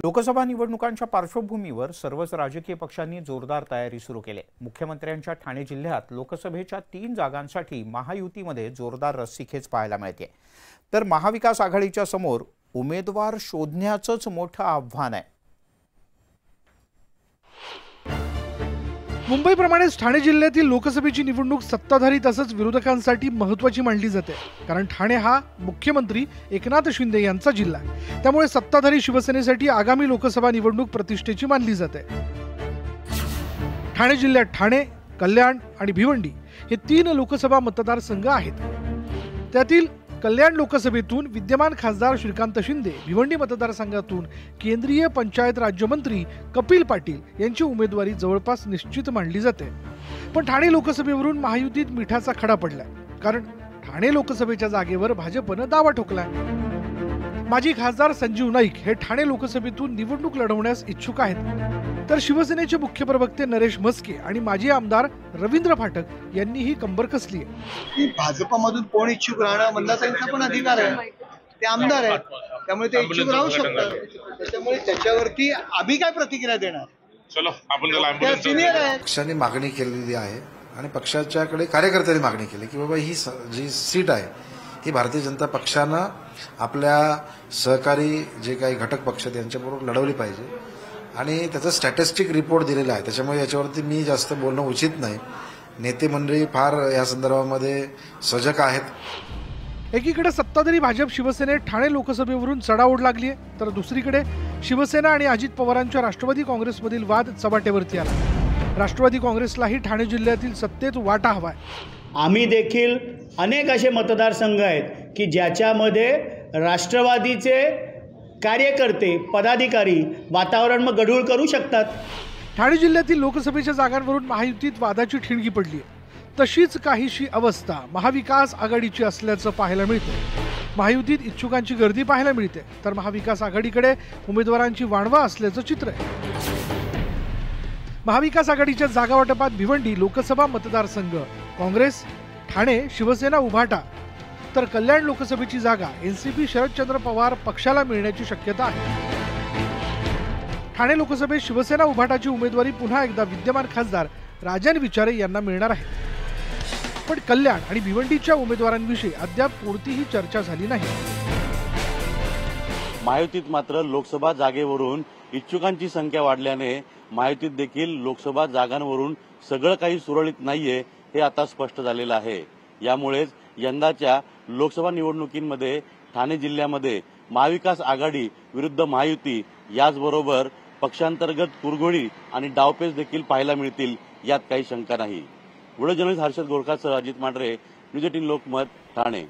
लोकसभा निवडणुकांच्या पार्श्वभूमीवर सर्वच राजकीय पक्षांनी जोरदार तयारी सुरू केली। मुख्यमंत्र्यांच्या ठाणे जिल्ह्यात लोकसभेच्या 3 जागांसाठी महायुतीमध्ये जोरदार रस्सीखेच पाहायला मिळते। तर महाविकास आघाडीच्या समोर उमेदवार शोधण्याचंच मोठं आव्हान आहे। मुंबईप्रमाणेच ठाणे जिल्ह्यातील लोकसभेची निवडणूक सत्ताधारी तसंच विरोधकांसाठी महत्त्वाची मानली जाते, कारण ठाणे हा मुख्यमंत्री एकनाथ शिंदे यांचा जिल्हा आहे। त्यामुळे सत्ताधारी शिवसेनेसाठी आगामी लोकसभा निवडणूक प्रतिष्ठेची मानली जाते। ठाणे जिल्ह्यात ठाणे, कल्याण आणि भिवंडी हे 3 लोकसभा मतदारसंघ आहेत। त्यातील कल्याण लोकसभेतून विद्यमान खासदार श्रीकांत शिंदे, भिवंडी मतदारसंघातून केंद्रीय पंचायत राज्यमंत्री कपिल पाटील यांची उमेदवारी जवळपास निश्चित मानली जाते। पण ठाणे लोकसभेवरून महायुतीत मिठाचा खडा पडलाय, कारण ठाणे लोकसभेच्या जागेवर भाजपनं दावा ठोकलाय। माजी खासदार संजीव नाईक हे ठाणे लोकसभेतून निवडणूक लढवण्यास इच्छुक आहेत, तर शिवसेनेचे मुख्य प्रवक्ते नरेश म्हस्के आणि माजी आमदार रवींद्र फाटक यांनीही कंबर कसली आहे। भाजपमधून कोण इच्छुक राहणं म्हणला त्यांचा पण अधिकार आहे, ते आमदार आहेत, त्यामुळे ते इच्छुक राहू शकतात। त्याच्यामुळे त्याच्यावरती आम्ही काय प्रतिक्रिया देणार? चलो आपण सिनियर आहे। पक्षाने मागणी केलेली आहे आणि पक्षाच्याकडे कार्यकर्त्यांनी मागणी केली की बाबा ही जी सीट आहे ही भारतीय जनता पक्षानं आपल्या सहकारी जे काही घटक पक्ष आहेत त्यांच्याबरोबर लढवली पाहिजे आणि त्याचा स्टॅटिस्टिक रिपोर्ट दिलेला आहे। त्याच्यामुळे याच्यावरती मी जास्त बोलणं उचित नाही। नेते मंडळी फार या संदर्भामध्ये सजग आहेत। एकीकडे सत्ताधारी भाजप शिवसेनेत ठाणे लोकसभेवरून चढाओढ लागली आहे, तर दुसरीकडे शिवसेना आणि अजित पवारांच्या राष्ट्रवादी काँग्रेसमधील वाद चव्हाट्यावरती आला। राष्ट्रवादी काँग्रेसलाही ठाणे जिल्ह्यातील सत्तेत वाटा हवाय। आम्ही देखील अनेक असे मतदारसंघ आहेत की ज्याच्यामध्ये राष्ट्रवादीचे कार्यकर्ते पदाधिकारी वातावरण मग गढूळ करू शकतात। ठाणे जिल्ह्यातील लोकसभेच्या जागांवरून महायुतीत वादाची ठिणगी पडली आहे। तशीच काहीशी अवस्था महाविकास आघाडीची असल्याचं पाहायला मिळतं। महायुतीत इच्छुकांची गर्दी पाहायला मिळते, तर महाविकास आघाडीकडे उमेदवारांची वाणवा असल्याचं चित्र आहे। महाविकास आघाडीच्या जागा वाटपात भिवंडी लोकसभा मतदारसंघ काँग्रेस, ठाणे शिवसेना उभाटा, तर कल्याण लोकसभेची जागा एनसीपी शरदचंद्र पवार पक्षाला मिळण्याची शक्यता आहे। ठाणे लोकसभेत शिवसेना उभाटाची उमेदवारी पुन्हा एकदा विद्यमान खासदार राजन विचारे यांना मिळणार आहे। पण कल्याण आणि भिवंडीच्या उमेदवारांविषयी अद्याप कोणतीही चर्चा झाली नाही। महायुतीत मात्र लोकसभा जागेवरून इच्छुकांची संख्या वाढल्याने महायुतीत देखील लोकसभा जागांवरून सगळं काही सुरळीत नाहीये हे आता स्पष्ट झालेलं आहे। यामुळेच यंदाच्या लोकसभा निवडणुकीमध्ये ठाणे जिल्ह्यामध्ये महाविकास आघाडी विरुद्ध महायुती याचबरोबर पक्षांतर्गत कुरघोडी आणि डावपेच देखील पाहायला मिळतील यात काही शंका नाही। व्हिडिओ जर्नलिस्ट हर्षद गोरखासह अजित मांढरे, न्यूज 18 लोकमत, ठाणे।